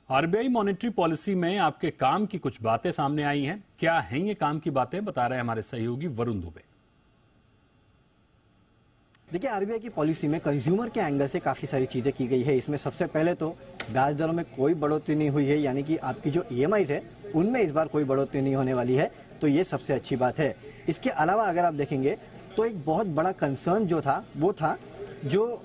RBI monetary policy में आपके काम की कुछ बातें सामने आई हैं। क्या हैं ये काम की बातें, बता रहे हैं हमारे सहयोगी वरुण दुबे। देखिए, आरबीआई की पॉलिसी में कंज्यूमर के एंगल से काफ़ी सारी चीज़ें की गई है। इसमें सबसे पहले तो ब्याज दरों में कोई बढ़ोतरी नहीं हुई है, यानी कि आपकी जो ईएमआईज है उनमें इस बार कोई बढ़ोतरी नहीं होने वाली है, तो ये सबसे अच्छी बात है। इसके अलावा अगर आप देखेंगे तो एक बहुत बड़ा कंसर्न जो था वो था जो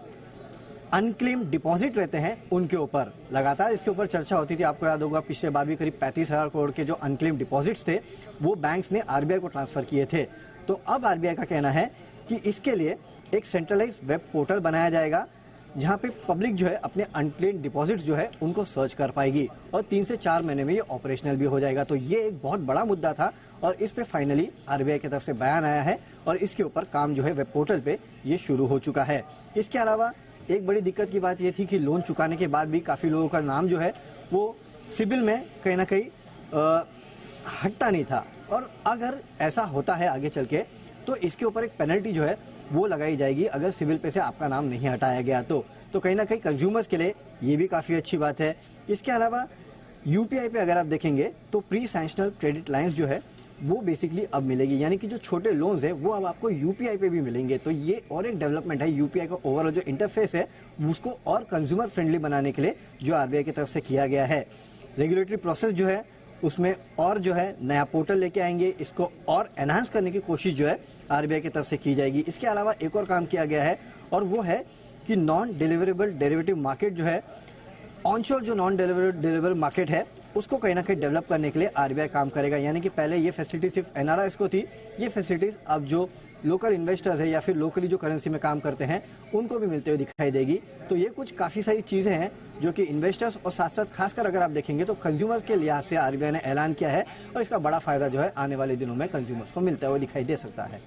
अनक्लेम डिपॉजिट रहते हैं उनके ऊपर। लगातार इसके ऊपर चर्चा होती थी। आपको याद होगा पिछले बार भी करीब 35,000 करोड़ के जो अनक्लेम डिपॉजिट्स थे वो बैंक्स ने आरबीआई को ट्रांसफर किए थे। तो अब आरबीआई का कहना है कि इसके लिए एक सेंट्रलाइज वेब पोर्टल बनाया जाएगा जहां पे पब्लिक जो है अपने अनक्लेम डिपॉजिट्स जो है उनको सर्च कर पाएगी और 3 से 4 महीने में ये ऑपरेशनल भी हो जाएगा। तो ये एक बहुत बड़ा मुद्दा था और इस पे फाइनली आरबीआई की तरफ से बयान आया है और इसके ऊपर काम जो है वेब पोर्टल पे ये शुरू हो चुका है। इसके अलावा एक बड़ी दिक्कत की बात ये थी कि लोन चुकाने के बाद भी काफी लोगों का नाम जो है वो सिबिल में कहीं ना कहीं हटता नहीं था, और अगर ऐसा होता है आगे चल के तो इसके ऊपर एक पेनल्टी जो है वो लगाई जाएगी अगर सिविल पे से आपका नाम नहीं हटाया गया तो कहीं ना कहीं कंज्यूमर्स के लिए ये भी काफी अच्छी बात है। इसके अलावा यूपीआई पे अगर आप देखेंगे तो प्री सैंक्शनल क्रेडिट लाइंस जो है वो बेसिकली अब मिलेगी, यानी कि जो छोटे लोन्स है वो अब आपको यूपीआई पे भी मिलेंगे। तो ये और एक डेवलपमेंट है यूपीआई का ओवरऑल जो इंटरफेस है उसको और कंज्यूमर फ्रेंडली बनाने के लिए जो आरबीआई की तरफ से किया गया है। रेगुलेटरी प्रोसेस जो है उसमें और जो है नया पोर्टल लेके आएंगे, इसको और एनहांस करने की कोशिश जो है आरबीआई की तरफ से की जाएगी। इसके अलावा एक और काम किया गया है और वो है कि नॉन डिलीवरेबल डेरिवेटिव मार्केट जो है, ऑनशोर जो नॉन डिलीवरेबल मार्केट है उसको कहीं ना कहीं डेवलप करने के लिए आरबीआई काम करेगा। यानी कि पहले ये फैसिलिटी सिर्फ एनआरआईज को थी, ये फैसिलिटीज अब जो लोकल इन्वेस्टर्स है या फिर लोकली जो करेंसी में काम करते हैं उनको भी मिलते हुए दिखाई देगी। तो ये कुछ काफी सारी चीजें हैं जो कि इन्वेस्टर्स और साथ साथ खासकर अगर आप देखेंगे तो कंज्यूमर्स के लिहाज से आरबीआई ने ऐलान किया है और इसका बड़ा फायदा जो है आने वाले दिनों में कंज्यूमर्स को मिलता हुआ दिखाई दे सकता है।